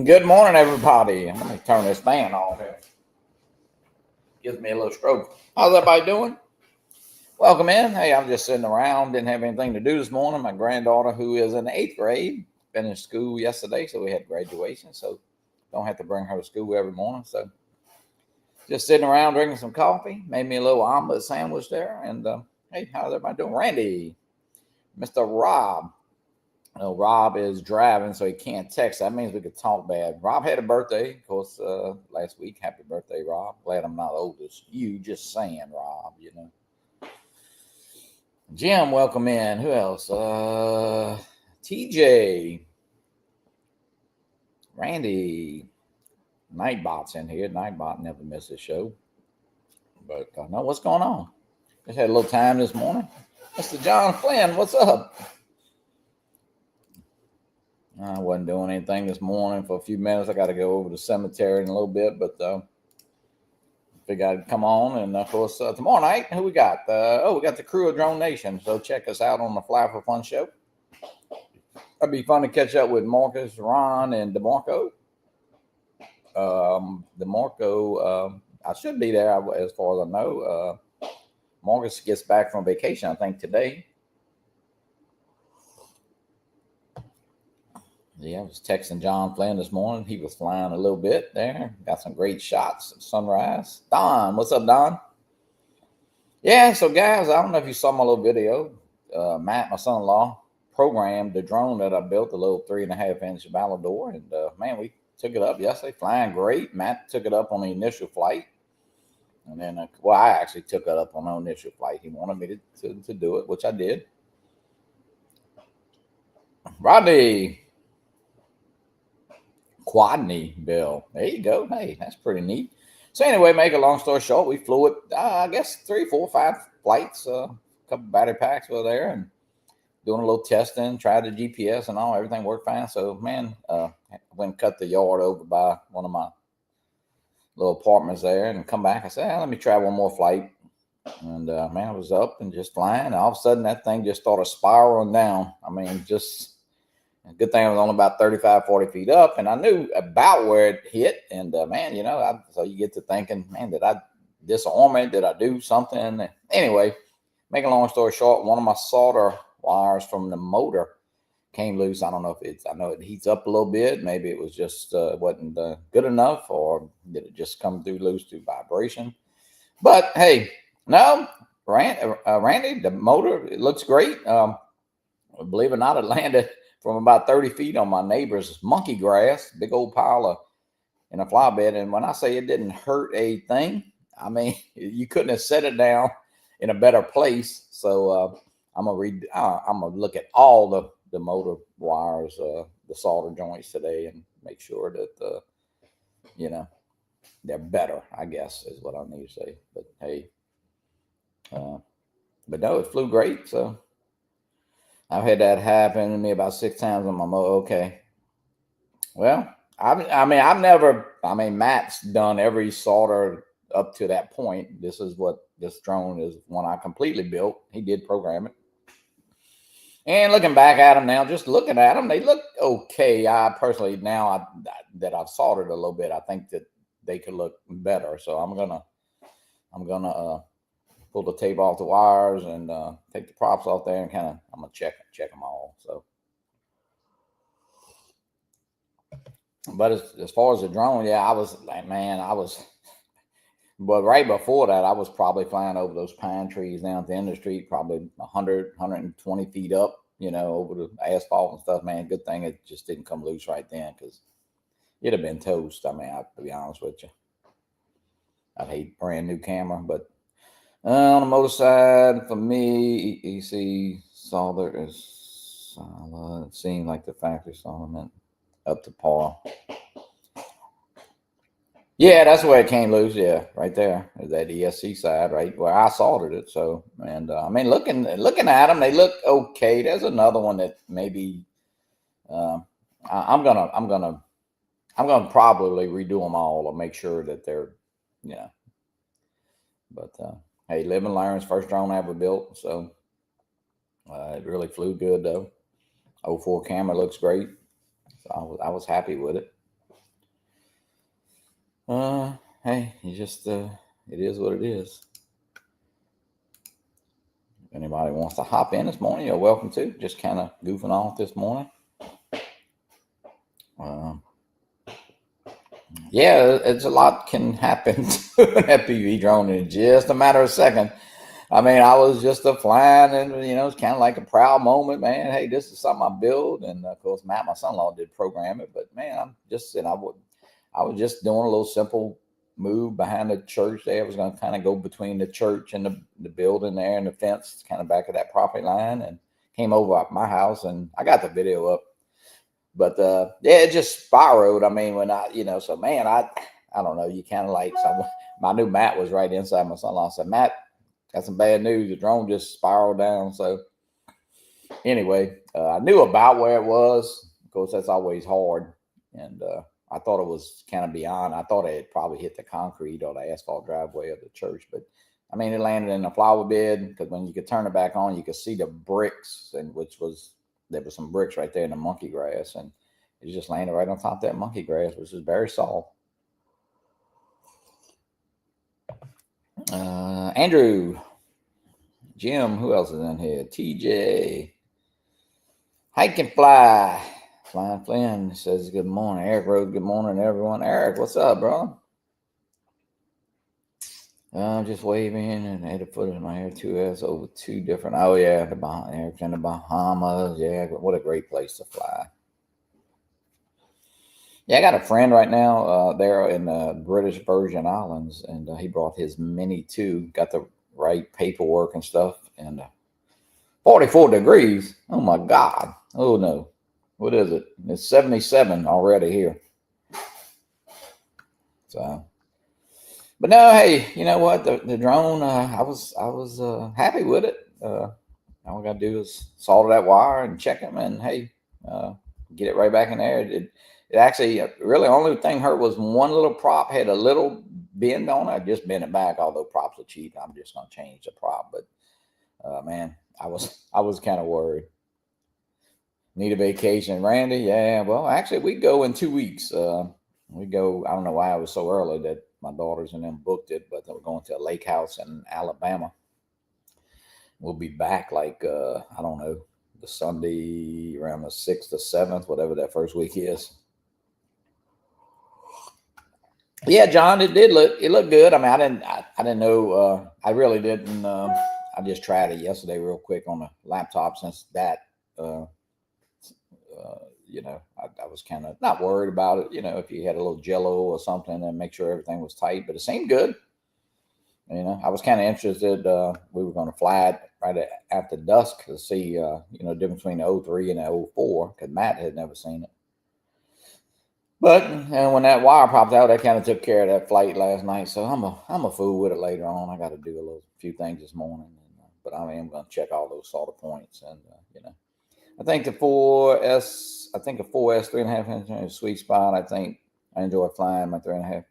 Good morning, everybody. Let me turn this fan off here. Gives me a little stroke. How's everybody doing? Welcome in. Hey, I'm just sitting around. Didn't have anything to do this morning. My granddaughter, who is in the 8th grade, finished school yesterday, so we had graduation. So don't have to bring her to school every morning. So just sitting around drinking some coffee. Made me a little omelet sandwich there. And hey, how's everybody doing? Randy, Mr. Rob. Rob is driving, so he can't text. That means we could talk bad. Rob had a birthday, of course, last week. Happy birthday, Rob. Glad I'm not old as you. Just saying, Rob, Jim, welcome in. Who else? TJ. Randy. Nightbot's in here. Nightbot never misses a show. But I know what's going on. Just had a little time this morning. Mr. John Flynn, what's up? I wasn't doing anything this morning for a few minutes. I got to go over to the cemetery in a little bit, but figured I'd come on. And of course, tomorrow night, who we got? We got the crew of Drone Nation. So check us out on the Fly for Fun show. It'd be fun to catch up with Marcus, Ron, and DeMarco. DeMarco, I should be there as far as I know. Marcus gets back from vacation, I think, today. Yeah, I was texting John Flynn this morning. He was flying a little bit there. Got some great shots of sunrise. Don, what's up, Don? Yeah, so guys, I don't know if you saw my little video. Matt, my son-in-law, programmed the drone that I built, a little 3.5-inch Valador. And man, we took it up yesterday, flying great. Matt took it up on the initial flight. And then, I actually took it up on the initial flight. He wanted me to do it, which I did. Rodney. Quadney Bill. There you go. Hey, that's pretty neat. So anyway, make a long story short, we flew it, I guess 3, 4, 5 flights, a couple battery packs were there and doing a little testing, tried the GPS and all, everything worked fine. So man, went and cut the yard over by one of my little apartments there and come back. I said, let me try one more flight. And man, I was up and just flying. And all of a sudden that thing just started spiraling down. I mean, just... Good thing I was only about 35, 40 feet up, and I knew about where it hit. And man, so you get to thinking, man, did I disarm it? Did I do something? Anyway, make a long story short, one of my solder wires from the motor came loose. I don't know if I know it heats up a little bit. Maybe it was just wasn't good enough, or did it just come through loose through vibration? But hey, no, Randy, the motor, it looks great. Believe it or not, it landed from about 30 feet on my neighbor's monkey grass, big old pile in a fly bed. And when I say it didn't hurt a thing, I mean, you couldn't have set it down in a better place. So I'm gonna look at all the motor wires, the solder joints today, and make sure that they're better, I guess is what I need to say. But hey, but no, it flew great. So I've had that happen to me about 6 times on my motor. Okay. Well, Matt's done every solder up to that point. This drone is one I completely built. He did program it. And looking back at them now, just looking at them, they look okay. I personally, now that I've soldered a little bit, I think that they could look better. So I'm gonna pull the tape off the wires and take the props off there and I'm gonna check them all. So, but as far as the drone, yeah, but right before that, I was probably flying over those pine trees down at the end of the street, probably 100, 120 feet up, over the asphalt and stuff, man. Good thing it just didn't come loose right then, because it'd have been toast. I mean, to be honest with you, I'd hate brand new camera, but on the motor side, for me, EC solder is solid. It seemed like the factory solder up to par. Yeah, that's where it came loose. Yeah, right there. That ESC side, right where I soldered it. So, and I mean, looking at them, they look okay. There's another one that maybe I'm gonna probably redo them all or make sure that they're, But hey, live and learn. First drone I ever built, so it really flew good though. 04 camera looks great, so I was happy with it. Hey, you just it is what it is. If anybody wants to hop in this morning, you're welcome to. Just kind of goofing off this morning. Yeah, it's a lot can happen to an FPV drone in just a matter of seconds. I mean, I was just a flying, and it's kind of like a proud moment, man. Hey, this is something I built, and of course, Matt, my son-in-law, did program it. But man, I was just doing a little simple move behind the church there. I was going to kind of go between the church and the building there and the fence, kind of back of that property line, and came over at my house, and I got the video up. But yeah, it just spiraled. I mean, when so man, I don't know. You kind of like I knew Matt was right inside my son-in-law. I said, Matt, got some bad news. The drone just spiraled down. So anyway, I knew about where it was. Of course, that's always hard. And I thought it was kind of beyond. I thought it had probably hit the concrete or the asphalt driveway of the church. But I mean, it landed in a flower bed because when you could turn it back on, you could see the bricks, and there was some bricks right there in the monkey grass, and it just landed right on top of that monkey grass, which is very soft. Andrew, Jim, who else is in here? TJ, Hike and Fly, Flying Flynn says good morning. Eric Rose, good morning, everyone. Eric, what's up, bro? I'm just waving and had to put in my Air 2S over 2 different. Oh yeah, Eric's in the Bahamas. Yeah, what a great place to fly. Yeah, I got a friend right now there in the British Virgin Islands, and he brought his Mini 2, got the right paperwork and stuff, and 44 degrees. Oh my God. Oh no. What is it? It's 77 already here. So, but no, hey, you know what? The drone, I was happy with it. All I got to do is solder that wire and check them, and hey, get it right back in there. It actually really only thing hurt was one little prop had a little bend on it. I just bent it back, although props are cheap. I'm just gonna change the prop. But man, I was kind of worried. Need a vacation, Randy? Yeah, well, actually, we go in 2 weeks. We go. I don't know why I was so early that my daughters and them booked it, but we're going to a lake house in Alabama. We'll be back like I don't know, the Sunday around the 6th or 7th, whatever that first week is. Yeah, John, it looked good. I mean, I didn't know. I really didn't. I just tried it yesterday real quick on the laptop since that. I was kind of not worried about it. If you had a little jello or something, and make sure everything was tight, but it seemed good. I was kind of interested. We were going to fly it right after dusk to see, the difference between the 03 and the 04, because Matt had never seen it. But when that wire popped out, that kind of took care of that flight last night. So I'm a fool with it later on. I got to do a few things this morning, but I am going to check all those solder points, and I think the 4S, a 4S 3.5 inch is a sweet spot. I think I enjoy flying my 3.5.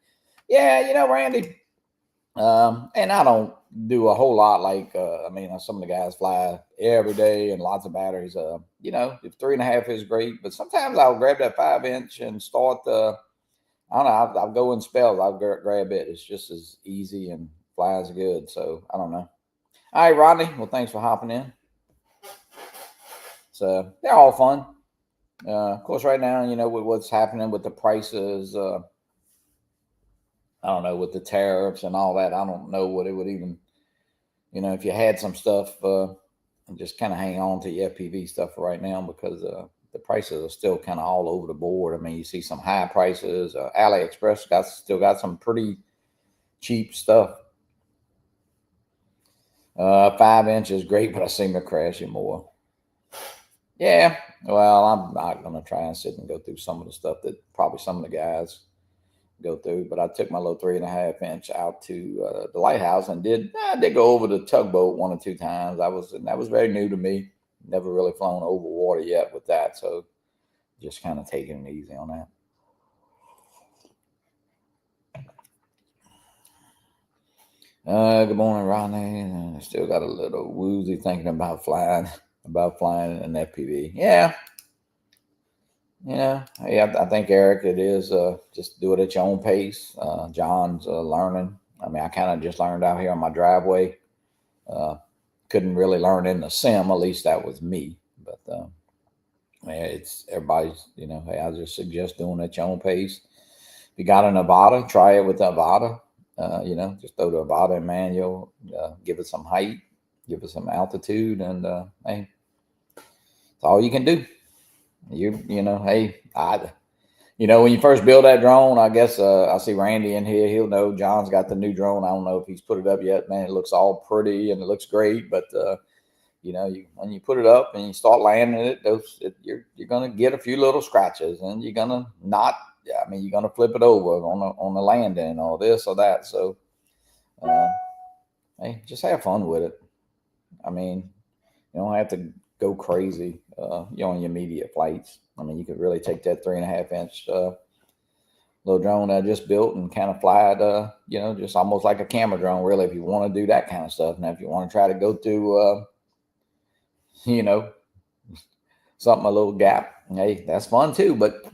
Yeah, Randy. And I don't do a whole lot like some of the guys fly every day and lots of batteries. If 3.5 is great, but sometimes I'll grab that 5-inch and start I don't know. I'll go in spells. I'll grab it. It's just as easy and flies good. So I don't know. All right, Rodney. Well, thanks for hopping in. So they're all fun. Of course, right now, with what's happening with the prices, I don't know, with the tariffs and all that, I don't know what it would even, if you had some stuff, just kind of hang on to your FPV stuff right now because the prices are still kind of all over the board. I mean, you see some high prices. AliExpress still got some pretty cheap stuff. 5-inch is great, but I seem to crash it more. Yeah, well, I'm not going to try and sit and go through some of the stuff that probably some of the guys go through, but I took my little 3.5 inch out to the lighthouse and I did go over the tugboat 1 or 2 times. That was very new to me. Never really flown over water yet with that, so just kind of taking it easy on that. Good morning, Rodney. I still got a little woozy thinking about flying an FPV. Yeah. I think Eric, it is just do it at your own pace. John's learning. I mean, I kind of just learned out here on my driveway. Uh, couldn't really learn in the sim. At least that was me. But it's everybody's. Hey, I just suggest doing it at your own pace. If you got a Nevada, try it with the Nevada. Just throw the Nevada in manual. Give it some height. Give it some altitude, and hey, it's all you can do. Hey, when you first build that drone, I guess I see Randy in here. He'll know. John's got the new drone. I don't know if he's put it up yet. Man, it looks all pretty and it looks great. But when you put it up and you start landing it, you're gonna get a few little scratches, and you're gonna not. I mean, you're gonna flip it over on the landing or this or that. So, hey, just have fun with it. I mean, you don't have to go crazy, on your immediate flights. I mean, you could really take that 3.5-inch little drone I just built and kind of fly it, just almost like a camera drone, really, if you want to do that kind of stuff. Now, if you want to try to go through, something, a little gap, hey, that's fun too, but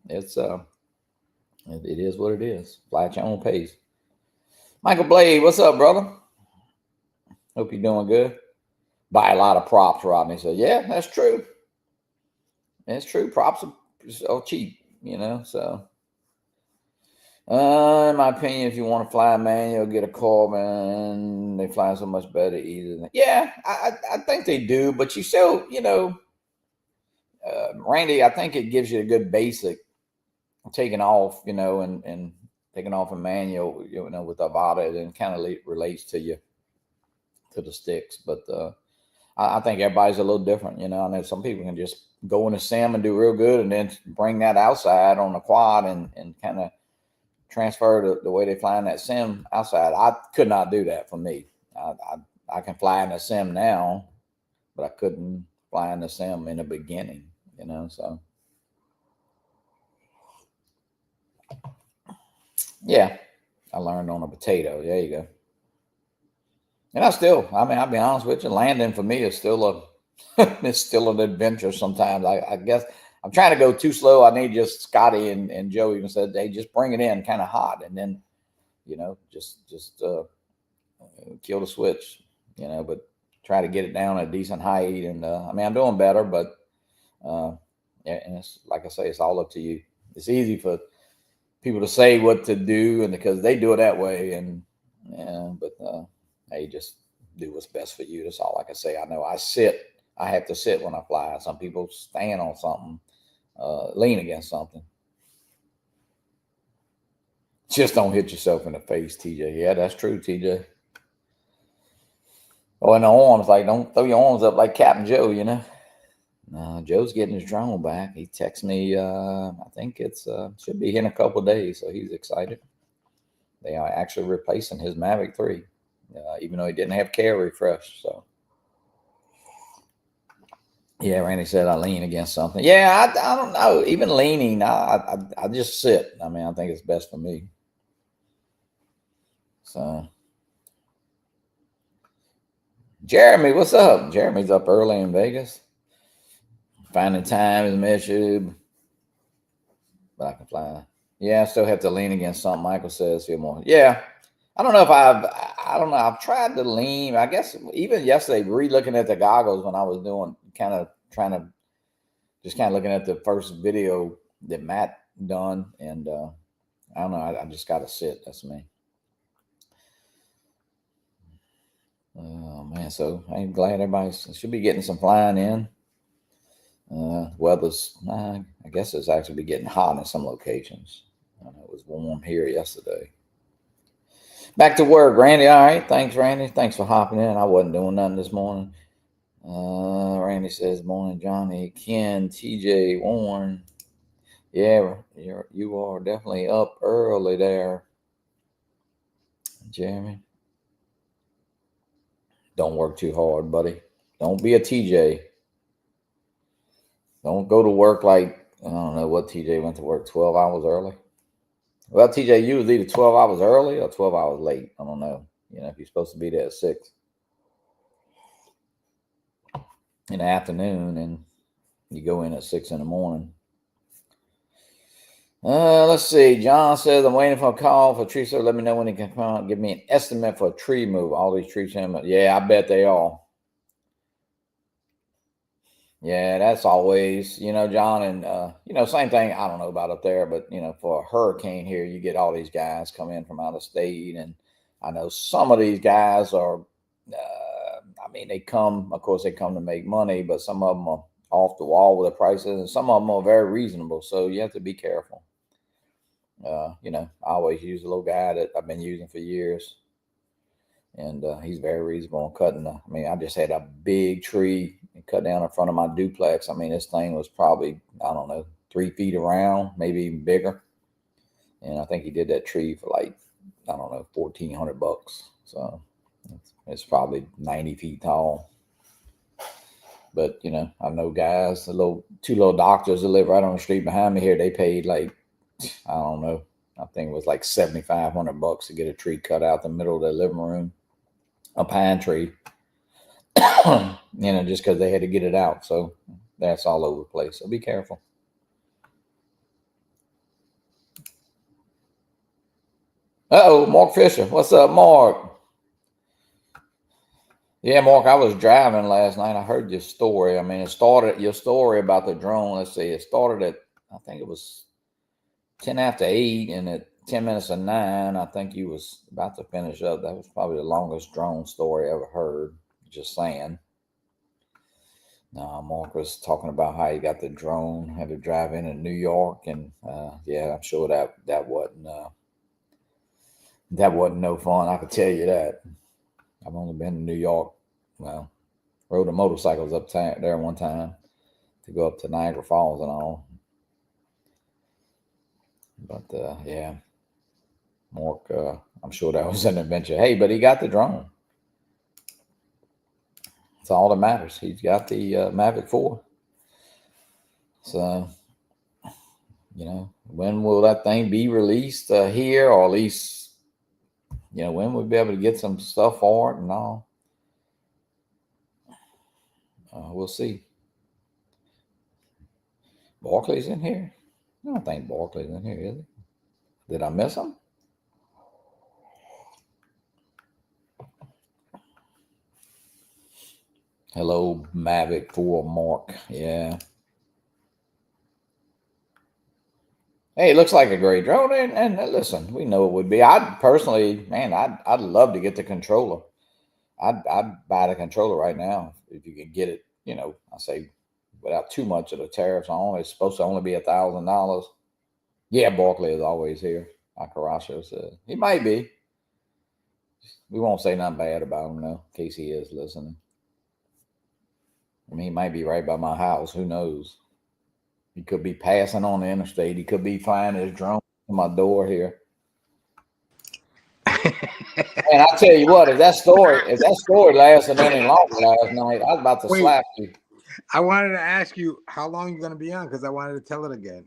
it's, it is what it is. Fly at your own pace. Michael Blade, what's up, brother? Hope you're doing good. Buy a lot of props, Rodney said. Yeah, that's true. It's true. Props are cheap, so. In my opinion, if you want to fly a manual, get a Corbin. They fly so much better, easier. Yeah, I think they do, but you still, Randy, I think it gives you a good basic taking off, and taking off a manual, with Avata, and kind of relates to you, to the sticks. But I think everybody's a little different, I know some people can just go in a sim and do real good, and then bring that outside on the quad and kind of transfer the way they fly in that sim outside. I could not do that for me. I can fly in a sim now, but I couldn't fly in the sim in the beginning, so. Yeah, I learned on a potato. There you go. And I'll be honest with you, landing for me is still it's still an adventure sometimes. I guess I'm trying to go too slow. I need just Scotty and Joe even said, hey, just bring it in kind of hot, and then, just kill the switch, but try to get it down at a decent height. And I'm doing better, but yeah, and it's like I say, it's all up to you. It's easy for people to say what to do, and because they do it that way, and but hey, just do what's best for you. That's all I can say. I know I have to sit when I fly. Some people stand on something, lean against something. Just don't hit yourself in the face, TJ. Yeah, that's true, TJ. Oh, and the arms, like, don't throw your arms up like Captain Joe, No, Joe's getting his drone back. He texted me, I think it's should be here in a couple of days, so he's excited. They are actually replacing his Mavic 3, even though he didn't have care refresh. So, yeah, Randy said I lean against something. Yeah, I don't know. Even leaning, I just sit. I think it's best for me. So, Jeremy, what's up? Jeremy's up early in Vegas. Finding time is an issue, but I can fly. Yeah, I still have to lean against something. Michael says here more. Yeah, I don't know if I don't know. I've tried to lean. I guess even yesterday, re-looking at the goggles when I was doing kind of trying to just kind of looking at the first video that Matt done, and I don't know. I just got to sit. That's me. Oh man, so I'm glad everybody should be getting some flying in. Weather's, I guess it's actually be getting hot in some locations. It was warm here yesterday. Back to work, Randy. All right, thanks, Randy. Thanks for hopping in. I wasn't doing nothing this morning. Randy says, "Morning, Johnny, Ken, TJ, Warren. Yeah, you are definitely up early there, Jeremy. Don't work too hard, buddy. Don't be a TJ. Don't go to work like, I don't know what TJ went to work 12 hours early. Well, TJ, you was either 12 hours early or 12 hours late. I don't know. If you're supposed to be there at 6 in the afternoon and you go in at 6 in the morning. Let's see. John says, I'm waiting for a call for tree service. Let me know when he can come out and give me an estimate for a tree move. All these trees. Yeah, I bet they are. Yeah, that's always, John, and, same thing. I don't know about up there, but, for a hurricane here, you get all these guys come in from out of state. And I know some of these guys are, they come, of course, they come to make money, but some of them are off the wall with the prices, and some of them are very reasonable. So you have to be careful. I always use a little guy that I've been using for years. And he's very reasonable on cutting. I just had a big tree cut down in front of my duplex. This thing was probably, I don't know, 3 feet around, maybe even bigger. And I think he did that tree for like, I don't know, $1,400. So it's probably 90 feet tall. But, I know guys, two little doctors that live right on the street behind me here, they paid like, I don't know, I think it was like $7,500 to get a tree cut out the middle of their living room. A pine tree, just because they had to get it out. So that's all over the place. So be careful. Mark Fisher. What's up, Mark? Yeah, Mark, I was driving last night. I heard your story. It started, your story about the drone. Let's see, it started at, I think it was 10 after 8, and at 10 minutes of 9, I think you was about to finish up. That was probably the longest drone story I ever heard. Just saying. Mark was talking about how he got the drone, had to drive in New York, and yeah, I'm sure that wasn't no fun. I could tell you that. I've only been in New York. Well, rode the motorcycles up there one time to go up to Niagara Falls and all. But yeah, Mark, I'm sure that was an adventure. Hey, but he got the drone. That's all that matters. He's got the Mavic 4. So, when will that thing be released here, or at least, when we'll be able to get some stuff for it and all? We'll see. Barkley's in here? I don't think Barkley's in here, is he? Did I miss him? Hello, Mavic 4 Mark. Yeah. Hey, it looks like a great drone, and listen, we know it would be. I'd personally, man, I'd love to get the controller. I'd buy the controller right now if you can get it. I say without too much of the tariffs on. It's supposed to only be $1,000. Yeah, Barkley is always here. Like Horacio said, he might be. We won't say nothing bad about him though, in case he is listening. He might be right by my house. Who knows? He could be passing on the interstate. He could be flying his drone to my door here. And I tell you what, if that story lasted any longer last night, I was about to slap you. I wanted to ask you how long you're going to be on, because I wanted to tell it again.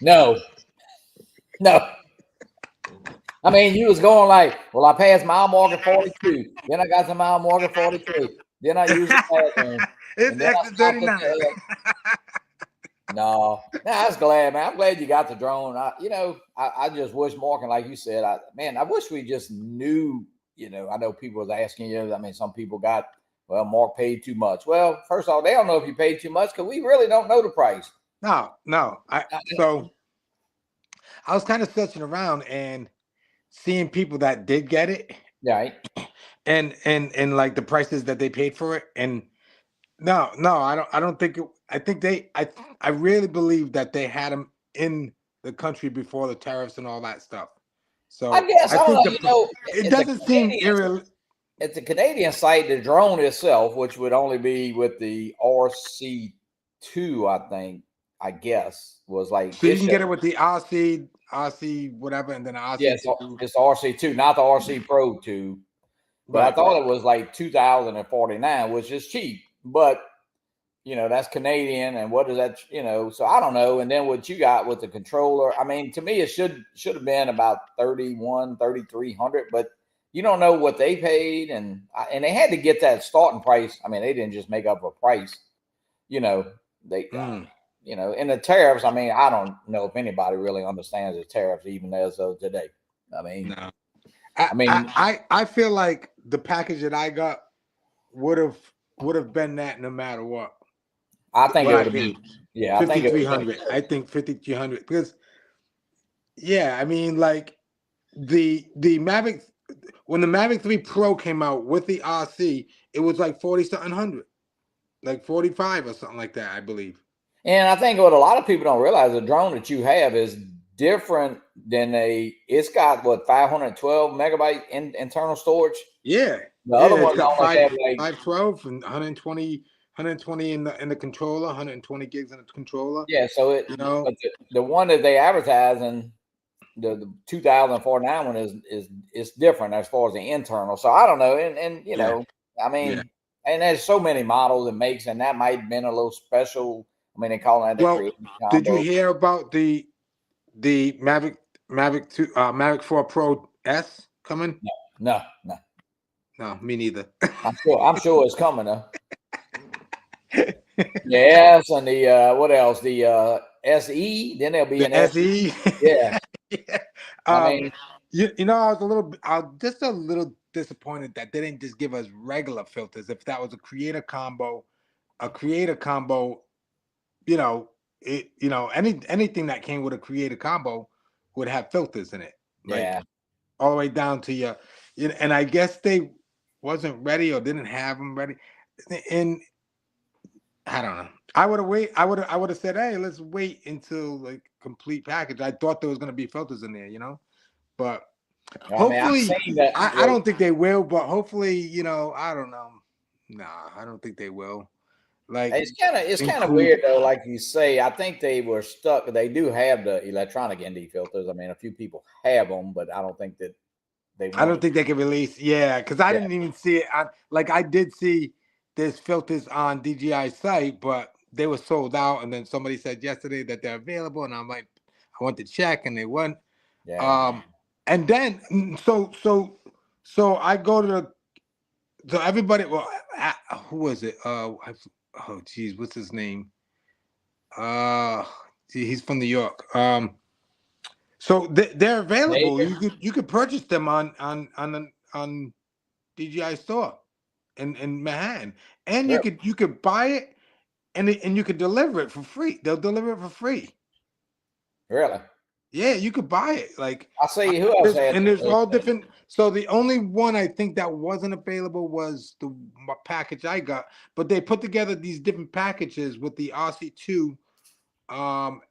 No. You was going like, well, I passed mile marker 42. Then I got to mile marker 43. Then I used the bathroom. It's exit 39. No, I was glad, man. I'm glad you got the drone. I just wish Mark, and like you said, I wish we just knew. I know people was asking you. Some people got, well, Mark paid too much. Well, first of all, they don't know if you paid too much because we really don't know the price. No. So I was kind of searching around and seeing people that did get it, right? And like the prices that they paid for it, and no, I don't think it. I think I really believe that they had them in the country before the tariffs and all that stuff. So I guess I don't know. It doesn't seem irreal. It's a Canadian site. The drone itself, which would only be with the RC2, I guess, was like. So you can get it with the RC whatever, and then RC2. Yes, it's RC2, not the RC Pro 2. But I thought it was like $2,049, which is cheap. But that's Canadian, and what is that? So I don't know. And then what you got with the controller? To me, it should have been about $3,300. But you don't know what they paid, and they had to get that starting price. They didn't just make up a price. They you know, and the tariffs. I mean, I don't know if anybody really understands the tariffs even as of today. I mean, No. I mean, I feel like the package that I got would have been that no matter what. I think What it I would have been, paid yeah, I think it would have 5,300. I think 5,300 because yeah, I mean like the Mavic when the Mavic 3 Pro came out with the RC, it was like 40 something hundred, like 45 or something like that, I believe. And I think what a lot of people don't realize, the drone that you have is different than it's got what 512 megabyte internal storage. Yeah, The yeah, other it's ones got only have like 512 and 120 in the controller, 120 gigs in the controller. yeah. So You know, but the one that they advertise and the 2049 one is different as far as the internal. So I don't know, and you yeah, know, I yeah. mean, and there's so many models and makes, and that might have been a little special. I mean, they call it the Well, creative did you combo. hear about the Mavic 4 Pro S coming? No, no. No, me neither. I'm sure it's coming though. Yes, and the what else? The SE. Then there'll be The an S. SE. Yeah, Yeah. I Um, mean, I was just a little disappointed that they didn't just give us regular filters. If that was a creator combo, anything that came with a creator combo would have filters in it, like yeah. all the way down to and I guess they wasn't ready or didn't have them ready, and I don't know. I would have said, hey, let's wait until like complete package. I thought there was going to be filters in there, but I mean, I've hopefully, seen that. I don't think they will, but hopefully, I don't know. Nah, I don't think they will. Like It's kind of include. weird though. Like you say, I think they were stuck. They do have the electronic ND filters. I mean, a few people have them, but I don't think that they I want don't to. think they can release. Yeah, because I Yeah, didn't even see it. I did see there's filters on DJI site, but they were sold out. And then somebody said yesterday that they're available, and I'm like, I went to check, and they weren't. yeah. And then so I go to so everybody. Well, who was it? Oh geez, what's his name? He's from New York. So they're available. Maybe. You could purchase them on DJI store in Manhattan, and Really? you could buy it and you could deliver it for free. They'll deliver it for free. Really? Yeah, you could buy it. Like, I see. Who else had? there's all different. So the only one I think that wasn't available was the package I got, but they put together these different packages with the RC2,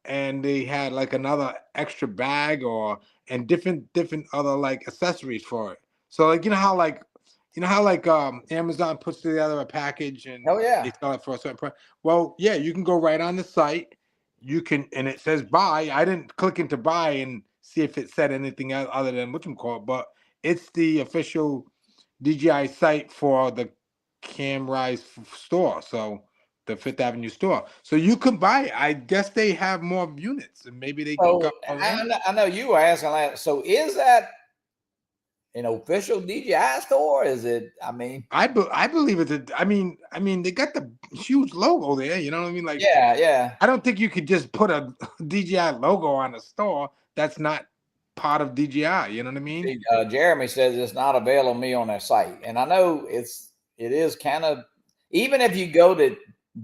and they had like another extra bag and different other like accessories for it. So like Amazon puts together a package and Oh they yeah. sell it for a certain price. Well, yeah, you can go right on the site. You can, and it says buy. I didn't click into buy and see if it said anything other than whatchamacallit, but it's the official DJI site for the Camrise store. So the Fifth Avenue store. So you can buy it. I guess they have more units and maybe they got So more range. I know you were asking that. So is that an official DJI store? Is it? I mean, I believe it's I mean they got the huge logo there, you know what I mean? Like yeah, yeah. I don't think you could just put a DJI logo on a store that's not part of DJI, you know what I mean? See, Jeremy says it's not available to me on their site, and I know it is kind of, even if you go to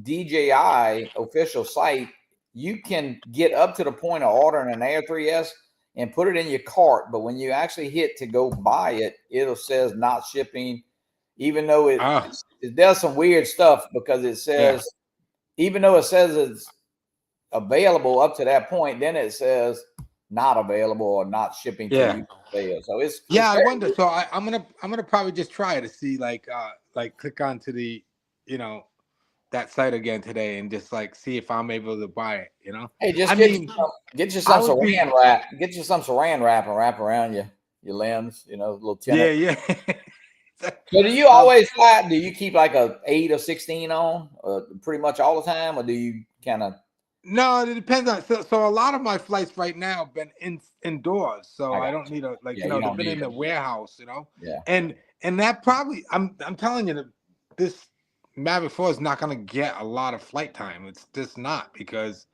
DJI official site, you can get up to the point of ordering an Air 3S and put it in your cart, but when you actually hit to go buy it, it'll says not shipping, even though Ah, it does some weird stuff because it yeah. says, even though it says it's available up to that point, then it says not available or not shipping to Yeah. you there. So it's Yeah, I very wonder. So I'm gonna probably just try to see like click onto the you know that site again today and just like see if I'm able to buy it, hey, I just mean, get you I some would be saran wrap, get you some saran wrap and wrap around your limbs, a little yeah, tenant. yeah. So do you um, always fly? Do you keep like a 8 or 16 on pretty much all the time, or do you kind of? no, it depends on so a lot of my flights right now have been indoors, so I I got don't need a yeah, you they've don't been need in it. the warehouse, Yeah, and that probably I'm telling you that this Mavic 4 is not gonna get a lot of flight time. It's just not because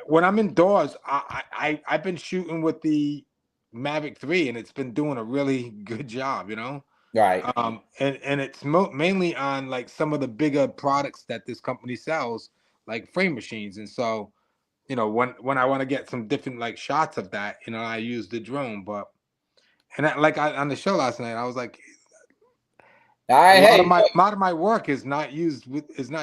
when I'm indoors, I've been shooting with the Mavic 3, and it's been doing a really good job, you know. Right. And it's mainly on like some of the bigger products that this company sells, like frame machines. And so, you know, when I want to get some different like shots of that, you know, I use the drone. But on the show last night, I was like, All a right. Hey, lot of my work is not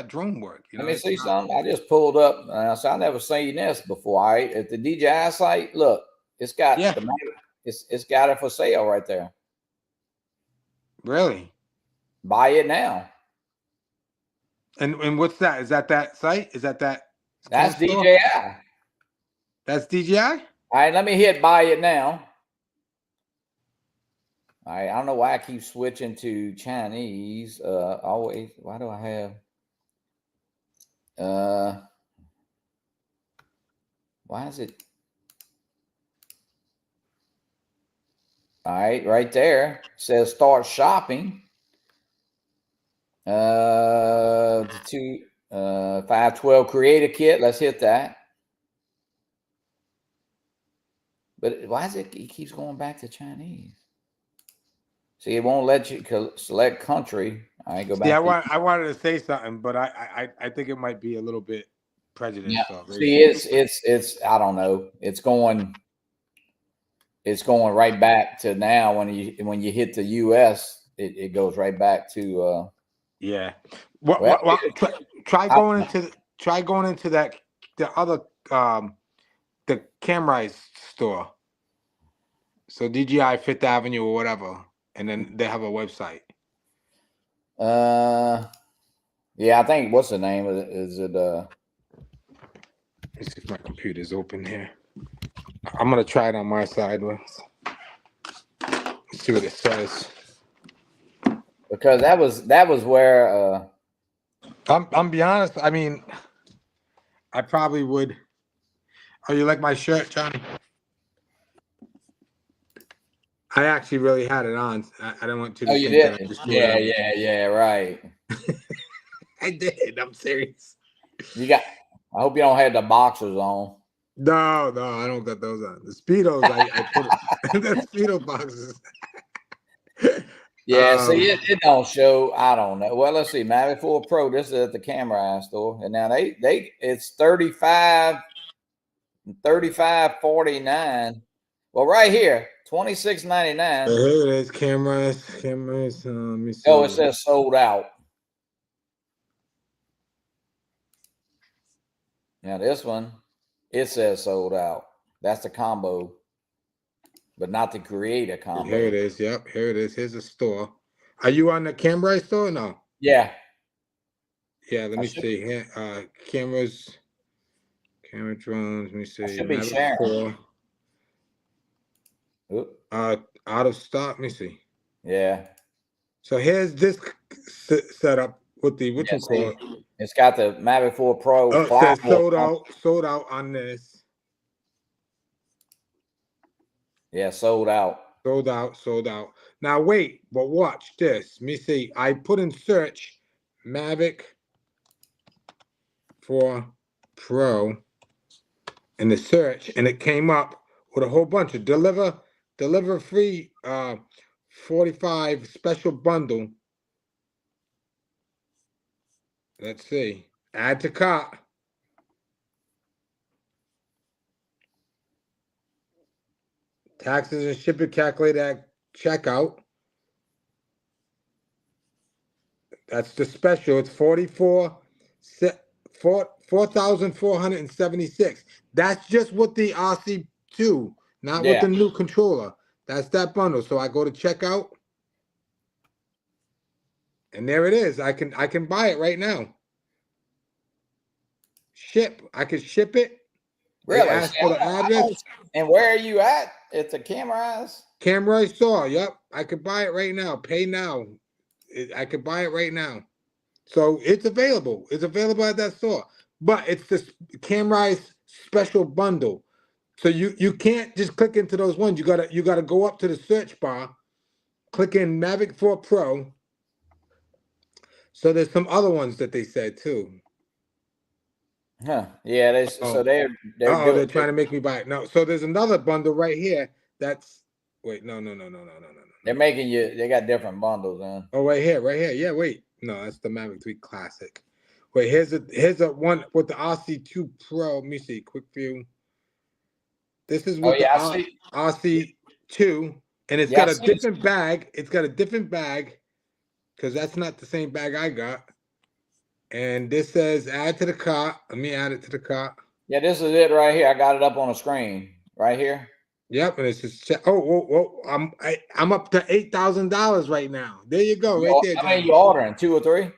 drone work. You let know, me it's see not. something. I just pulled up. So I never seen this before. All right. At the DJI site, look, it's got Yeah, it's got it for sale right there. really. Buy it now. And what's that? Is that site? Is that cam That's store? DJI. That's DJI? All right, let me hit buy it now. All right, I don't know why I keep switching to Chinese. Always. Why do I have? Why is it? All right, right there it says start shopping. The 512 creator kit. Let's hit that. But why is it? He keeps going back to Chinese. See, it won't let you select country. I go back. Yeah, I wanted to say something, but I think it might be a little bit Yeah. prejudiced. So See, it's. I don't know. It's going right back to now. When you hit the U.S., it goes right back to. yeah. Well, Try going into that the other the Camrise store. So DJI Fifth Avenue or whatever, and then they have a website. Yeah, I think what's the name of it? Is it Let's see if my computer's open here. I'm gonna try it on my side. Let's see what it says. because that was where I'm be honest. I mean, I probably would. Oh, you like my shirt, Johnny? I actually really had it on. I don't want you to you think that I did. just threw it on. Yeah, right. I did. I'm serious. You got. I hope you don't have the boxers on. No, I don't got those on. The Speedos, I put it, the Speedo boxes. Yeah, see, it don't show. I don't know. Well, let's see. Mavic 4 Pro. This is at the camera store, and now it's 35.49. Well, right here, 26.99. Here it is. Cameras. Let me see. Oh, it says sold out. Now this one, it says sold out. That's the combo, but not the creator combo. Here it is. Yep, here it is. Here's a store. Are you on the Camera store? Or no. Yeah. Yeah. Let me see here. Cameras, camera drones. Let me see. Should be sharing. Out of stock. Let me see. Yeah. So here's this setup with the which one called. It's got the Mavic 4 Pro. Oh, it says sold out on this. Yeah, sold out. Sold out. Now wait, but watch this. Let me see. I put in search Mavic 4 Pro in the search, and it came up with a whole bunch of deliver free 45 special bundle. Let's see. Add to cart. Taxes and shipping calculated at checkout. That's the special. It's 4,476. That's just with the RC2, not with the new controller. That's that bundle. So I go to checkout, and there it is. I can buy it right now. Ship. I can ship it. Really? Ask for the address. And where are you at? It's a Camrise. Camera store. Yep. I could buy it right now. Pay now. I could buy it right now. So it's available. It's available at that store. But it's the Camrise special bundle. So you can't just click into those ones. You gotta go up to the search bar, click in Mavic 4 Pro. So there's some other ones that they said too. Huh. Yeah, so Oh, they're oh, they're doing trying to make me buy it. No, so there's another bundle right here. That's wait, no. they're making you. They got different bundles, man. Oh, right here. Yeah, wait. No, that's the Mavic 3 Classic. Wait, here's a one with the RC2 Pro. Let me see, quick view. This is Oh with the yeah, I see. RC2, and it's Yeah, I got a see. different bag. It's got a different bag because that's not the same bag I got. And this says add to the cart. Let me add it to the cart. Yeah, this is it right here. I got it up on the screen right here. Yep, and it's just I'm up to $8,000 right now. There you go, right there, I mean, John. you ordering 2 or 3?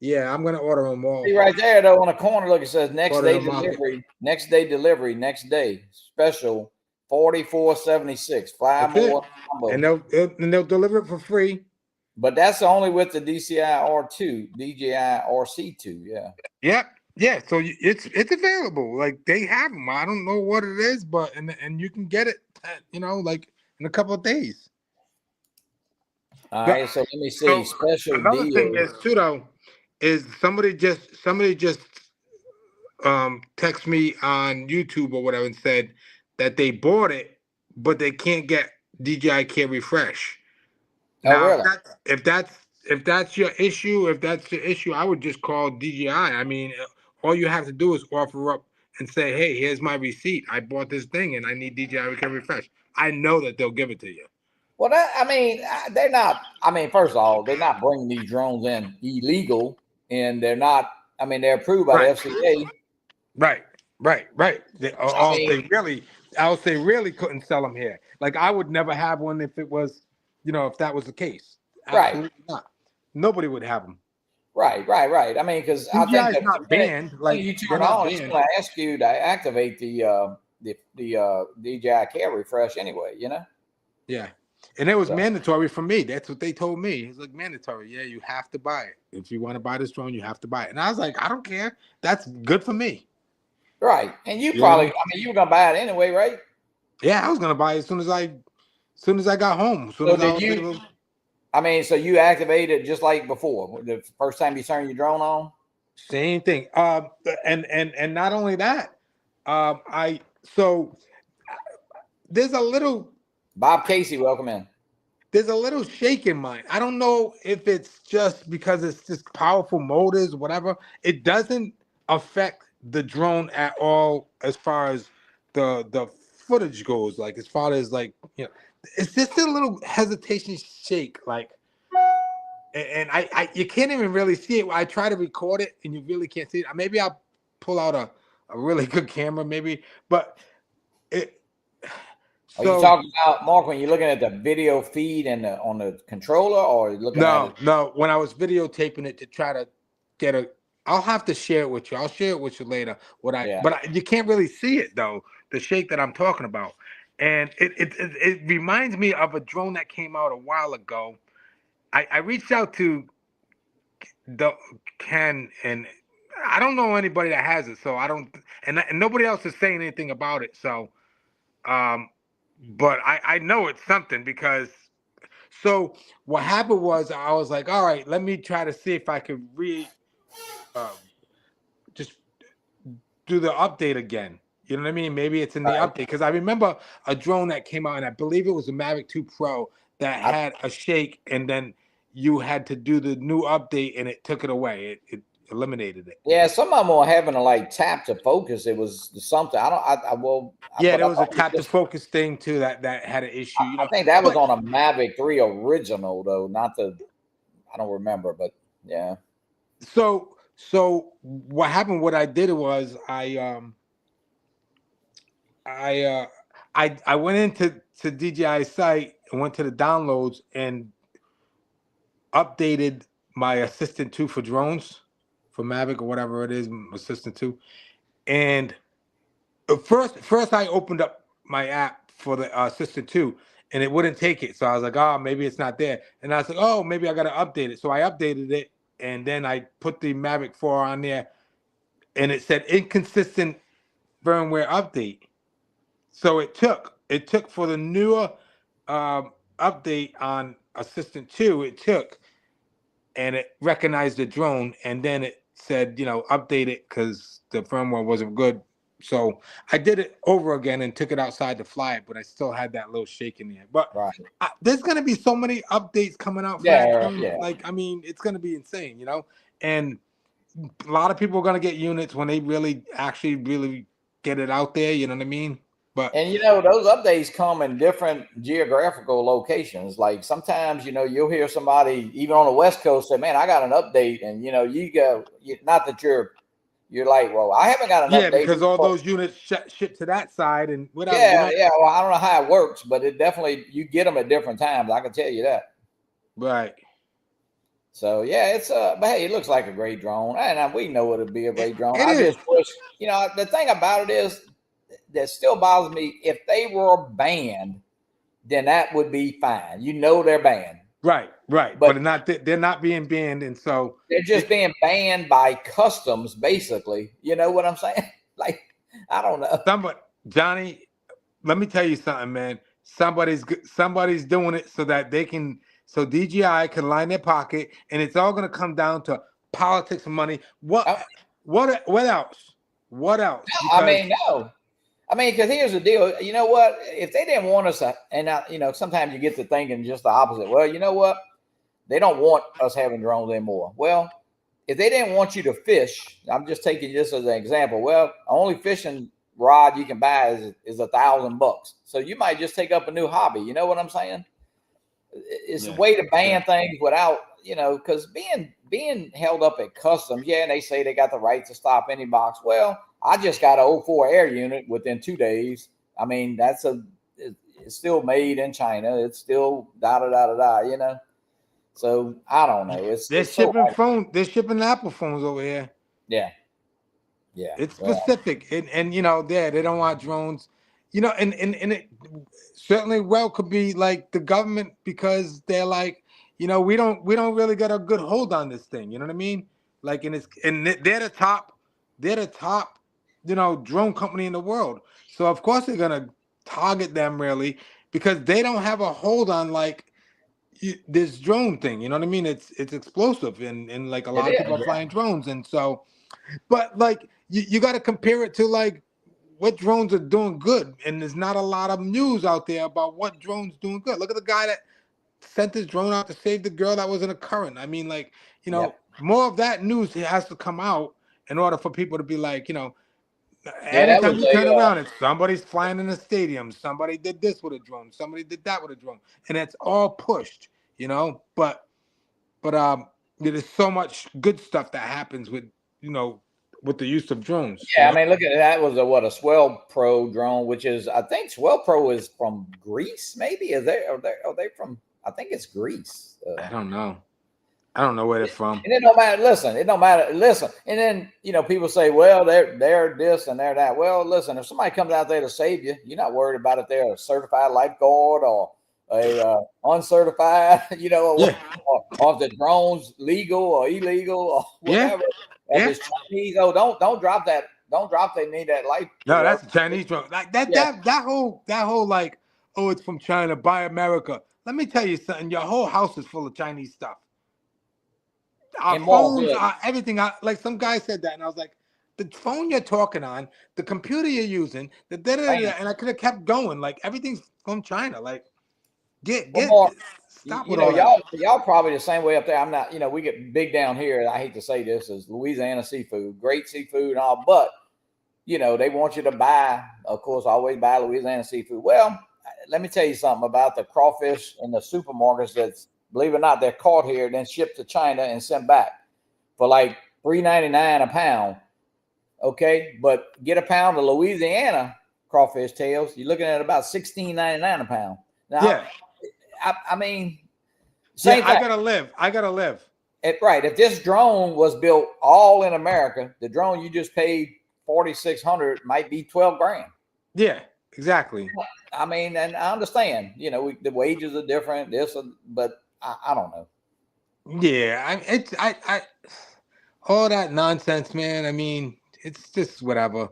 Yeah, I'm gonna order them all. See right there though on the corner. Look, it says next Order day the market. delivery. Next day delivery. Next day special. 44.76. 5 That's it. more. Combos. And they'll deliver it for free. But that's only with the DCI R2, DJI RC2. Yeah. Yep. Yeah. So it's available. Like they have them. I don't know what it is, but and you can get it. Like in a couple of days. All right. So let me see. So Special another deal. thing is too though, is somebody just text me on YouTube or whatever and said that they bought it, but they can't get DJI Care Refresh. Oh, Now, really? if that's your issue, I would just call DJI. I mean, all you have to do is offer up and say, "Hey, here's my receipt. I bought this thing and I need DJI Care Refresh." I know that they'll give it to you. Well, I mean, they're not. I mean, first of all, they're not bringing these drones in illegal, and they're not. I mean, they're approved by the FCA. Right. I mean, Else they really couldn't sell them here. Like I would never have one if it was, if that was the case. Absolutely not. Nobody would have them. Right. I mean, because I think DJI is not banned. Like you turn on, it's going to ask you to activate the DJI Care Refresh anyway. Yeah. And it was mandatory for me. That's what they told me. It's like mandatory. Yeah, you have to buy it. If you want to buy this drone, you have to buy it. And I was like, I don't care. That's good for me. Right. And you probably, you were going to buy it anyway, right? Yeah, I was going to buy it as soon as I got home. So you activated it just like before, the first time you turned your drone on? Same thing. And not only that, there's a little Bob Casey, welcome in. There's a little shake in mine. I don't know if it's just because it's just powerful motors, whatever. It doesn't affect the drone at all as far as the footage goes. Like as far as it's just a little hesitation shake. And I you can't even really see it. I try to record it and you really can't see it. Maybe I'll pull out a really good camera, maybe, but it. Are you talking about, Mark, when you're looking at the video feed and on the controller, or looking at it? No. When I was videotaping it to try to get I'll have to share it with you. I'll share it with you later. But you can't really see it though. The shake that I'm talking about, and it reminds me of a drone that came out a while ago. I reached out to Ken, and I don't know anybody that has it, so I don't, and nobody else is saying anything about it. So, but I know it's something because. So what happened was I was like, all right, let me try to see if I could just do the update again. You know what I mean? Maybe it's in the update because I remember a drone that came out, and I believe it was a Mavic 2 Pro that had a shake, and then you had to do the new update, and it took it away. It eliminated it. Yeah, some of them were having to tap to focus. It was something. There was a tap to focus thing too that had an issue. I think that was on a Mavic 3 original though, not the. I don't remember, but yeah. So what happened? What I did was I went into DJI site and went to the downloads and updated my Assistant 2 for drones, for Mavic or whatever it is, Assistant 2. And first I opened up my app for the Assistant 2 and it wouldn't take it. So I was like, oh, maybe it's not there. And I was like, oh, maybe I got to update it. So I updated it and then I put the Mavic 4 on there and it said inconsistent firmware update. So it took for the newer update on Assistant 2, and it recognized the drone, and then said, update it because the firmware wasn't good. So I did it over again and took it outside to fly it, but I still had that little shake in there. But Right. there's gonna be so many updates coming out for that Yeah. drone. Yeah. Like, I mean, it's gonna be insane, And a lot of people are gonna get units when they really get it out there. You know what I mean? But And those updates come in different geographical locations. Like sometimes, you'll hear somebody even on the West Coast say, "Man, I got an update," and you go, not that you're like, "Well, I haven't got an yeah, update." because all those units ship to that side and whatever. Yeah, yeah. Well, I don't know how it works, but it definitely you get them at different times. I can tell you that. Right. So yeah, it's but hey, it looks like a great drone, and we know it'll be a great drone. It I is. just wish, the thing about it is that still bothers me. If they were banned, then that would be fine. They're banned. Right. But they're not being banned, and so they're just being banned by customs, basically. You know what I'm saying? Like, I don't know. Johnny, let me tell you something, man. Somebody's doing it so that so DJI can line their pocket, and it's all going to come down to politics and money. What else? What else? No. Because here's the deal. You know what? If they didn't want us, and sometimes you get to thinking just the opposite. Well, you know what? They don't want us having drones anymore. Well, if they didn't want you to fish, I'm just taking this as an example. Well, only fishing rod you can buy is $1,000. So you might just take up a new hobby. You know what I'm saying? It's a way to ban things without, because being held up at customs, and they say they got the right to stop any box. Well, I just got an 04 air unit within 2 days. I mean, it's still made in China. It's still So I don't know. They're shipping Apple phones over here. Yeah. It's specific, and they don't want drones, and it certainly could be like the government, because they're like, we don't really get a good hold on this thing. You know what I mean? Like, and they're the top, drone company in the world. So of course they're gonna target them really, because they don't have a hold on like this drone thing. You know what I mean? It's explosive, and like a lot of people are flying drones, and so, but like you got to compare it to like what drones are doing good, and there's not a lot of news out there about what drones doing good. Look at the guy that sent his drone out to save the girl that was in a current. I mean, like, more of that news has to come out in order for people to be like, anytime you turn around, it's somebody's flying in a stadium, somebody did this with a drone, somebody did that with a drone, and it's all pushed, but there's so much good stuff that happens with with the use of drones. Yeah, I mean, look at that. Was a Swell Pro drone, which is, I think Swell Pro is from Greece. Maybe are they from? I think it's Greece. I don't know. I don't know where they're from. And it don't matter. Listen, it don't matter. Listen, and then people say, well, they're this and they're that. Well, listen, if somebody comes out there to save you, you're not worried about if they're a certified lifeguard or a uncertified, or if the drone's legal or illegal or whatever. If it's Chinese, don't drop that. Don't drop they need that life. No, that's a Chinese drone. Like that whole like, oh, it's from China, buy America. Let me tell you something. Your whole house is full of Chinese stuff. Our phones, everything. Like some guy said that, and I was like, the phone you're talking on, the computer you're using, and I could have kept going. Like everything's from China. Like stop with all that. Y'all probably the same way up there. I'm not. We get big down here. I hate to say this, is Louisiana seafood, great seafood and all, but they want you to buy. Of course, always buy Louisiana seafood. Well, let me tell you something about the crawfish in the supermarkets. That's, believe it or not, they're caught here, then shipped to China and sent back for like $3.99 a pound. Okay, but get a pound of Louisiana crawfish tails, you're looking at about $16.99 a pound. Now, I mean, same thing. I gotta live. Right. If this drone was built all in America, the drone you just paid $4,600 might be $12,000. Yeah, exactly. I mean, and I understand, the wages are different, but I don't know. Yeah, I all that nonsense, man. I mean, it's just whatever.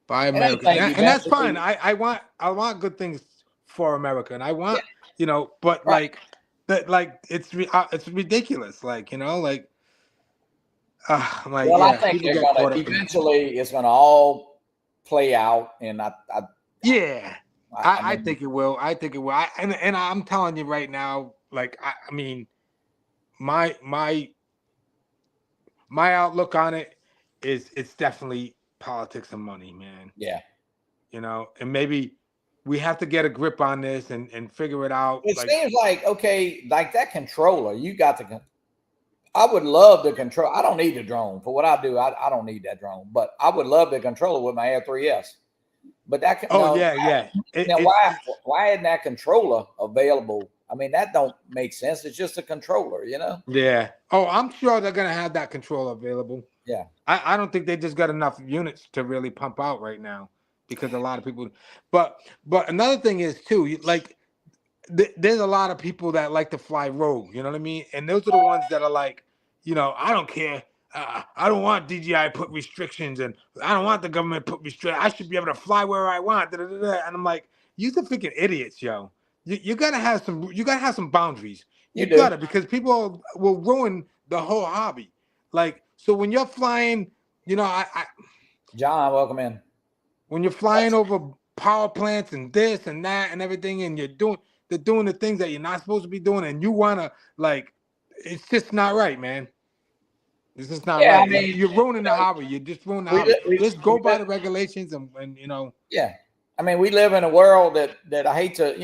Buy America, and that's fine. I want good things for America, and I want but right. Like it's ridiculous. Like like I'm like, Well, I yeah, think people they're get gonna caught up in it. eventually. It's gonna all play out, and Yeah, I I mean, think it will. I think it will. And I'm telling you right now, like I mean, my my my outlook on it is it's definitely politics and money, man. yeah. You know, and maybe we have to get a grip on this and figure it out. It Like, seems like okay, like that controller. You got the. I would love the control. I don't need the drone for what I do. I don't need that drone, but I would love the controller with my Air 3S. But that can oh no. yeah, yeah. Now why isn't that controller available? I mean, that don't make sense. It's just a controller, you know? Yeah. Oh, I'm sure they're gonna have that control available. Yeah. I don't think they just got enough units to really pump out right now because a lot of people. But another thing is too, like there's a lot of people that like to fly rogue. You know what I mean? And those are the ones that are like, I don't care. I don't want DJI put restrictions, and I don't want the government put restrictions. I should be able to fly where I want. Da, da, da, da. And I'm like, you're the freaking idiots, yo. You gotta have some. You gotta have some boundaries. You You do. gotta, because people will ruin the whole hobby. Like, so when you're flying, I John, welcome in. when you're flying over power plants and this and that and everything, and they're doing the things that you're not supposed to be doing, and you wanna, like, it's just not right, man. It's just not Yeah, I right. mean, You're ruining the hobby. You're just ruining the we, hobby. we, Just go we by the regulations and yeah. I mean, we live in a world that I hate to,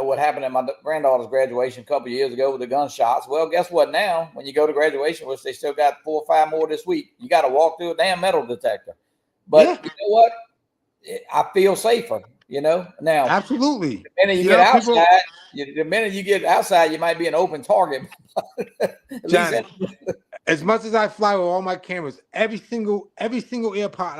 what happened at my granddaughter's graduation a couple of years ago with the gunshots. Well, guess what? Now, when you go to graduation, which they still got 4 or 5 more this week, you got to walk through a damn metal detector. But yeah, you know what? I feel safer. Now absolutely. the minute you get outside, you might be an open target. At least Johnny, as much as I fly with all my cameras, every single airport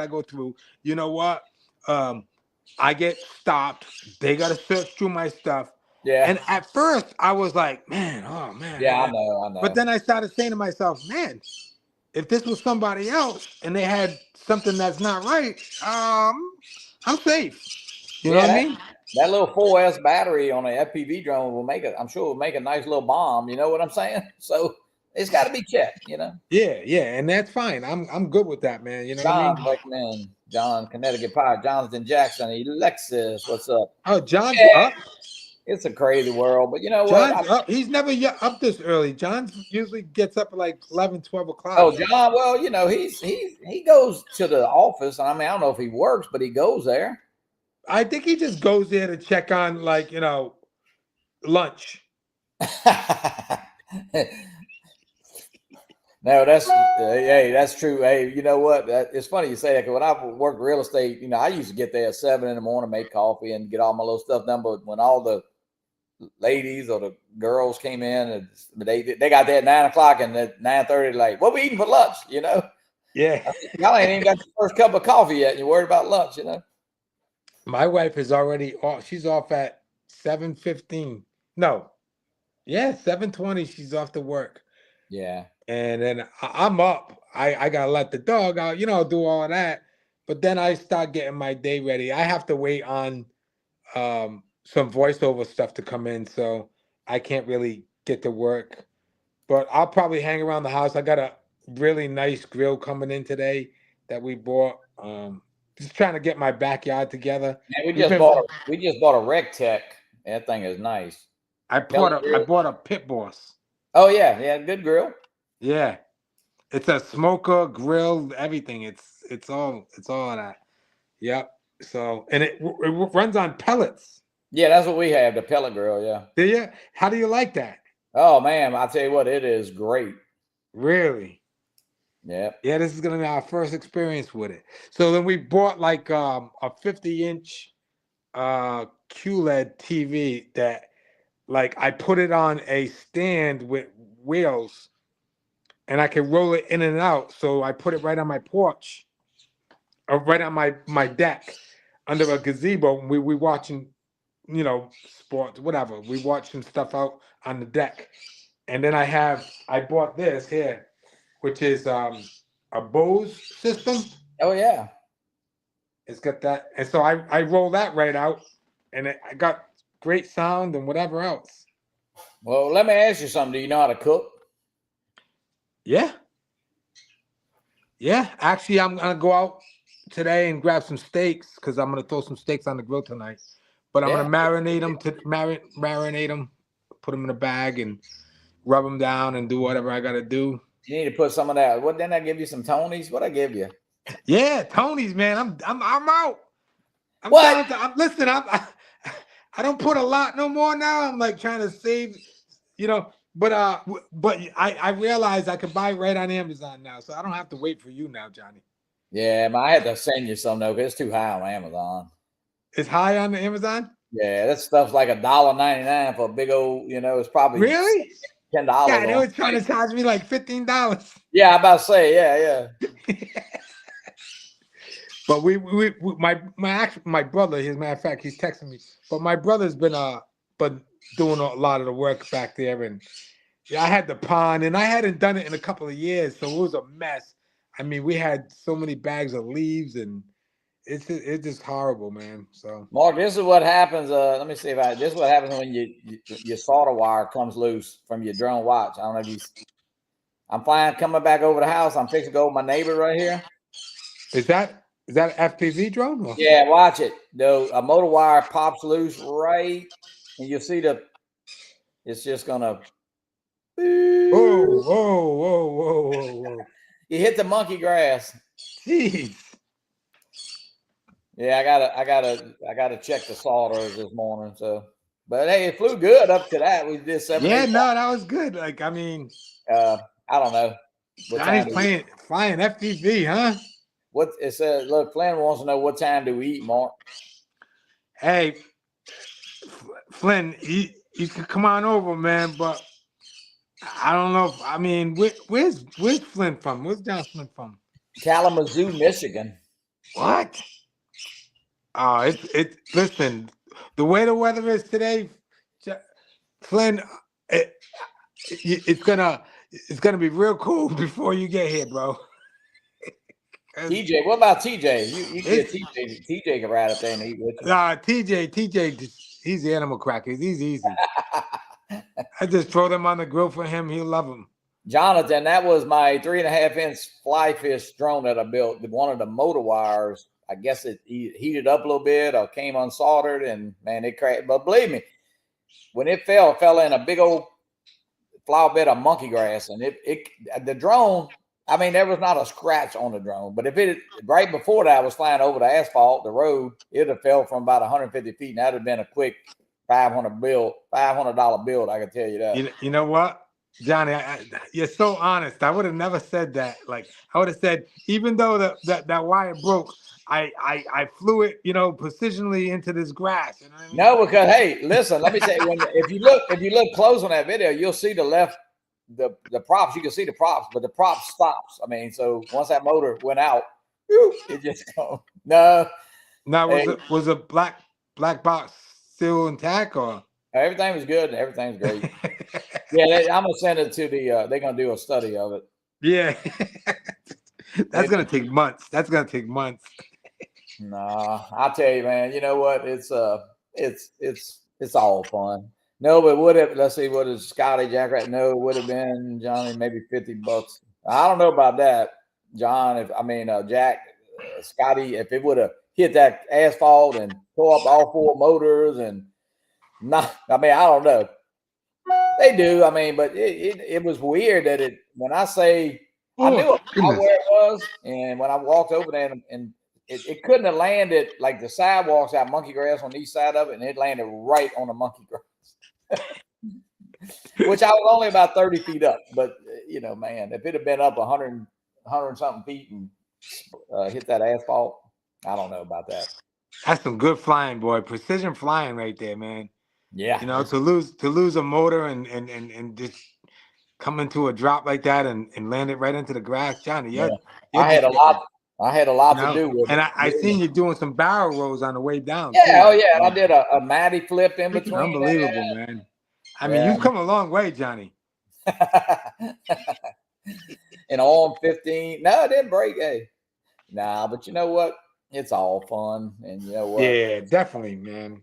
I go through, you know what? I get stopped. They got to search through my stuff. yeah, And at first, I was like, man, oh man. yeah, I know. But then I started saying to myself, man, if this was somebody else and they had something that's not right, I'm safe. You know what I mean? That little 4S battery on an FPV drone will make it. I'm sure will make a nice little bomb. You know what I'm saying? So it's got to be checked. Yeah, and that's fine. I'm good with that, man. You know what I John, mean? welcome in. John, Connecticut Pie, Jonathan Jackson, Alexis, what's up? Oh, John's up. It's a crazy world, but you know John's what? up. He's never up this early. John usually gets up at like 11, 12 o'clock. Oh, John. Well, he goes to the office. I mean, I don't know if he works, but he goes there. I think he just goes there to check on, like, lunch. No, that's true. Hey, you know what? It's funny you say that, because when I worked real estate, I used to get there at 7 in the morning, make coffee, and get all my little stuff done. But when all the ladies or the girls came in, and they got there at 9 o'clock, and at 9:30, like, what we eating for lunch? Yeah. Y'all ain't even got your first cup of coffee yet, and you're worried about lunch. My wife is already off. She's off at 7:15. No. Yeah, 7:20. She's off to work. Yeah. And then I'm up. I gotta let the dog out, do all that. But then I start getting my day ready. I have to wait on some voiceover stuff to come in, so I can't really get to work. But I'll probably hang around the house. I got a really nice grill coming in today that we bought. Just trying to get my backyard together. Man, we just bought a Rectech. That thing is nice. I bought a Pit Boss. Oh yeah, good grill. Yeah, it's a smoker, grill, everything. It's all that. Yep. So, and it runs on pellets. Yeah, that's what we have, the pellet grill. Yeah. Yeah. How do you like that? Oh man, I tell you what, it is great. Really? Yeah. Yeah, this is gonna be our first experience with it. So then we bought like a 50-inch QLED TV that, like, I put it on a stand with wheels, and I can roll it in and out. So I put it right on my porch, or right on my deck, under a gazebo. We watching, sports, whatever. We watching stuff out on the deck, and then I bought this here, which is a Bose system. Oh yeah. It's got that, and so I roll that right out, and I got great sound and whatever else. Well, let me ask you something. Do you know how to cook? Yeah. Yeah. Actually, I'm gonna go out today and grab some steaks because I'm gonna throw some steaks on the grill tonight. But I'm Yeah. gonna marinate them, put them in a bag, and rub them down and do whatever I gotta do. You need to put some of that. What didn't I give you? Some Tonys? What I give you? Yeah, Tony's, man. I'm out. I'm What? down to. Listen. I don't put a lot no more now. I'm like trying to save, you know. But I realize I can buy right on Amazon now, so I don't have to wait for you now, Johnny. Yeah, man, I had to send you some though, because it's too high on Amazon. It's high on the Amazon. Yeah, that stuff's like $1.99 for a big old. It's probably Really? $10. Yeah, they were trying to charge me like $15. Yeah, I'm about to say, yeah. But my brother, as a matter of fact, he's texting me. But my brother's been doing a lot of the work back there, and yeah, I had the pond, and I hadn't done it in a couple of years, so it was a mess. I mean, we had so many bags of leaves, and it's just horrible, man. So Mark, this is what happens. Let me see if this is what happens when your solder wire comes loose from your drone watch. I don't know if you. I'm flying, coming back over the house. I'm fixing to go with my neighbor right here. is that an FPV drone? Or? Yeah, watch it. Though a motor wire pops loose right, and you'll see it's just gonna. Whoa. You hit the monkey grass. Jeez. Yeah, I gotta check the solders this morning. So, but hey, it flew good up to that. We did 7. Yeah, no, that was good. Like, I mean, I don't know. Johnny's flying FPV, huh? What it says? Look, Flynn wants to know what time do we eat, Mark. Hey, Flynn, you can come on over, man. But I don't know. I mean, where's Flynn from? Where's John Flynn from? Kalamazoo, Michigan. What? Oh, it. Listen, the way the weather is today, Flynn, it's gonna be real cool before you get here, bro. TJ, what about TJ? You get TJ. TJ can ride up there and eat with you. Nah, TJ, he's the animal cracker. He's easy. I just throw them on the grill for him. He'll love them. Jonathan, that was my 3.5-inch fly fish drone that I built. One of the motor wires, I guess it heated up a little bit or came unsoldered, and man, it cracked. But believe me, when it fell in a big old flower bed of monkey grass, and the drone. I mean, there was not a scratch on the drone, but if it right before that I was flying over the asphalt, the road, it'd have fell from about 150 feet, and that'd have been a quick $500 bill. I can tell you that. You know what, Johnny? You're so honest. I would have never said that. Like, I would have said, even though that wire broke, I flew it, precisionally into this grass. You know what I mean? No, because hey, listen, let me say, if you look close on that video, you'll see the left. The props, you can see the props, but the prop stops. I mean, so once that motor went out, it just no. Now was a black box still intact, or everything was good and everything's great? Yeah, I'm gonna send it to the. They're gonna do a study of it. Yeah, that's gonna take months. Nah, I'll tell you, man. You know what? It's all fun. No, but would it? Let's see. What is Scotty Jack right? No, it would have been Johnny maybe $50. I don't know about that, John. Jack, Scotty. If it would have hit that asphalt and tore up all 4 motors and not. I don't know. They do. But it was weird that when I say I knew where it was, and when I walked over there and it couldn't have landed like the sidewalks out monkey grass on the east side of it, and it landed right on the monkey grass. Which I was only about 30 feet up, but man, if it had been up 100 something feet and hit that asphalt, I don't know about that. That's some good flying, boy. Precision flying right there, man. Yeah. To lose a motor and just come into a drop like that and land it right into the grass, Johnny. I had a lot to do with it. And I seen you doing some barrel rolls on the way down. Yeah, too. And I did a Matty flip in between. Unbelievable, man. You've come a long way, Johnny. And on 15. No, it didn't break. Hey. Nah, but you know what? It's all fun. And you know what? Yeah, definitely, man.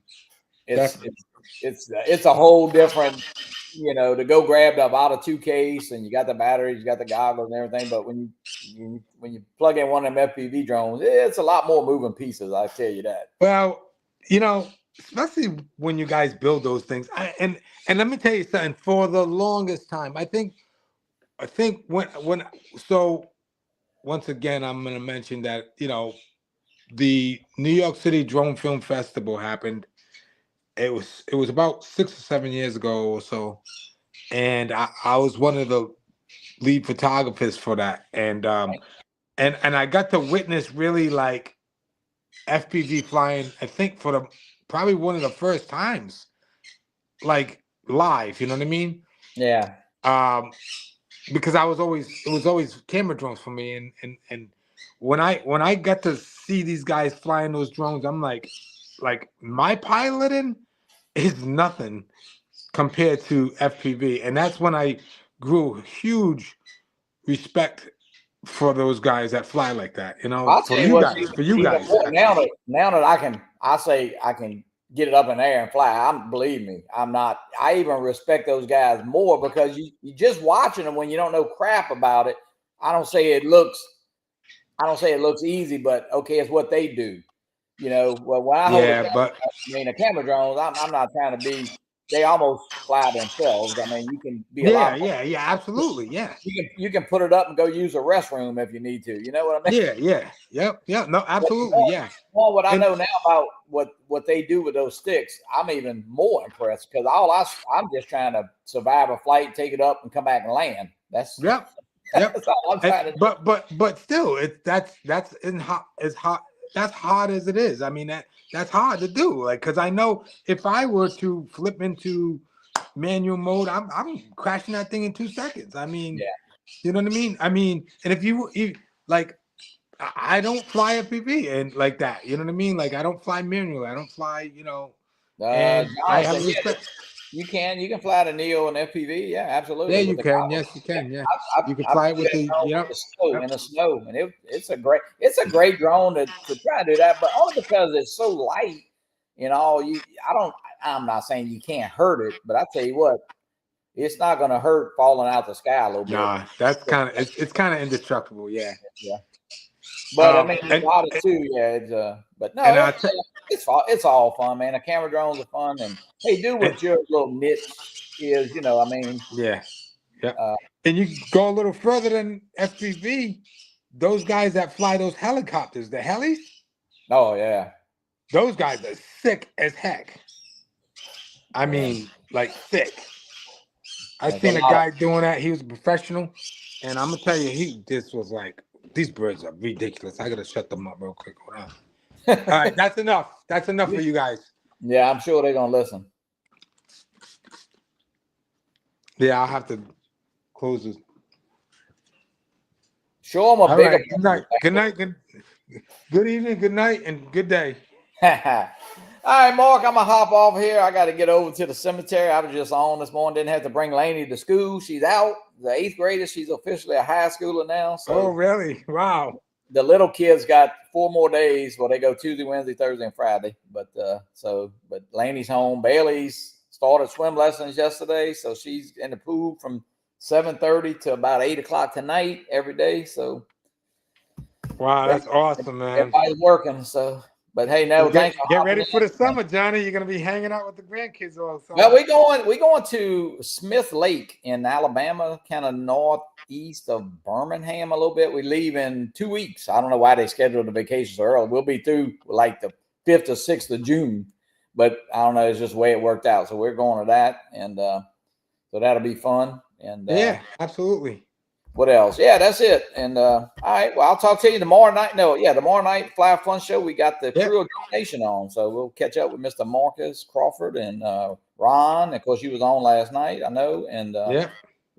it's a whole different, to go grab the Avata 2 case and you got the batteries, you got the goggles and everything. But when you plug in one of them FPV drones, it's a lot more moving pieces. I tell you that. Well, especially when you guys build those things, and let me tell you something. For the longest time, I think when so once again, I'm going to mention that the New York City Drone Film Festival happened. It was about 6 or 7 years ago or so, and I was one of the lead photographers for that, and I got to witness really like FPV flying. I think for probably one of the first times, like live. You know what I mean? Yeah. Because it was always camera drones for me, and when I got to see these guys flying those drones, I'm like my piloting is nothing compared to FPV, and that's when I grew huge respect for those guys that fly like that. I'll For tell you you what's guys, for you even guys. more, now that I can get it up in the air and fly. Believe me, I even respect those guys more because you just watching them when you don't know crap about it. I don't say it looks easy, but okay, it's what they do. Well, when I hold a camera drones, I'm not trying to be. They almost fly themselves. I mean, you can be a lot more. Yeah, absolutely, yeah. You can put it up and go use a restroom if you need to. You know what I mean? Yeah. No, absolutely, yeah. Well, what I know now about what they do with those sticks, I'm even more impressed because I'm just trying to survive a flight, take it up, and come back and land. That's that's all I'm trying to do. But still, that's hard as it is. I mean that's hard to do. Like, because I know if I were to flip into manual mode, I'm crashing that thing in 2 seconds. I mean, you know what I mean? I mean, and if you like, I don't fly FPV and like that. You know what I mean? Like, I don't fly manual. I don't fly. And I have respect. You can fly the Neo and FPV. Yeah, absolutely. Yeah, you can. Yes, you can. Yeah, you can fly it with the in the snow, and it's a great drone to try to do that, but only because it's so light. I'm not saying you can't hurt it, but I tell you what, it's not going to hurt falling out the sky a little bit. Nah, that's kind of it's kind of indestructible. Yeah. But I mean, but no, it's all fun, man. The camera drones are fun, and hey, do what your little niche is. I mean, yeah. And you go a little further than FPV. Those guys that fly those helicopters, the helis. Oh yeah, those guys are sick as heck. I mean, like thick. I seen a guy doing that. He was a professional, and I'm gonna tell you, this was like, these birds are ridiculous. I gotta shut them up real quick. Hold on. All right, that's enough. That's enough for you guys. Yeah, I'm sure they're gonna listen. Yeah, I'll have to close this. Show them a bigger. Right. Good night. Good evening. Good night, and good day. All right, Mark, I'm gonna hop off here. I got to get over to the cemetery. I was just on this morning. Didn't have to bring Lainey to school. She's out. The 8th grader. She's officially a high schooler now. So, oh, really? Wow. The little kids got 4 more days. Well, they go Tuesday, Wednesday, Thursday, and Friday. But Lainey's home. Bailey's started swim lessons yesterday, so she's in the pool from 7:30 to about 8 o'clock tonight every day. So, wow, that's awesome, man. Everybody's working. So. But hey, no, get ready for the summer, Johnny. You're gonna be hanging out with the grandkids all summer. Well, we're going to Smith Lake in Alabama, kind of northeast of Birmingham a little bit. We leave in 2 weeks. I don't know why they scheduled the vacation so early. We'll be through like the 5th or 6th of June, but I don't know. It's just the way it worked out. So we're going to that, and so that'll be fun. And yeah, absolutely. What else? Yeah, that's it. And all right, well, I'll talk to you tomorrow night. Tomorrow night, Fly Fun Show. We got the Crew of Nation on, so we'll catch up with Mr. Marcus Crawford and Ron. Of course, you was on last night, I know. And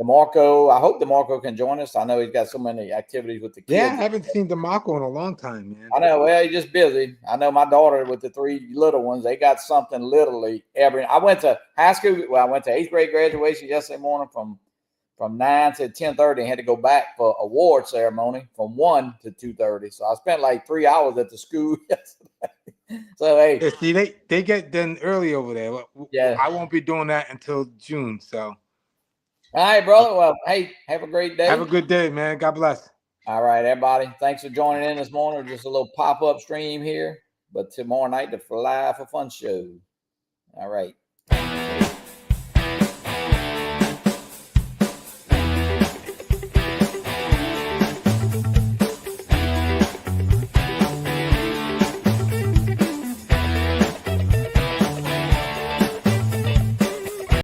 DeMarco. I hope DeMarco can join us. I know he's got so many activities with the kids. Yeah, I haven't seen DeMarco in a long time, man. I know. Well, he's just busy. I know my daughter with the 3 little ones. They got something literally every. I went to high school. Well, I went to 8th grade graduation yesterday morning from 9 to 10:30 and had to go back for award ceremony from 1 to 2:30. So I spent like 3 hours at the school yesterday. So hey, Yeah, see, they get done early over there. yeah. I won't be doing that until June. So All right, brother. Well, hey, have a great have a day. good day, man. God bless. All right, everybody. Thanks for joining in this morning. Just a little pop-up stream here. But tomorrow night, the Fly for Fun show. All right.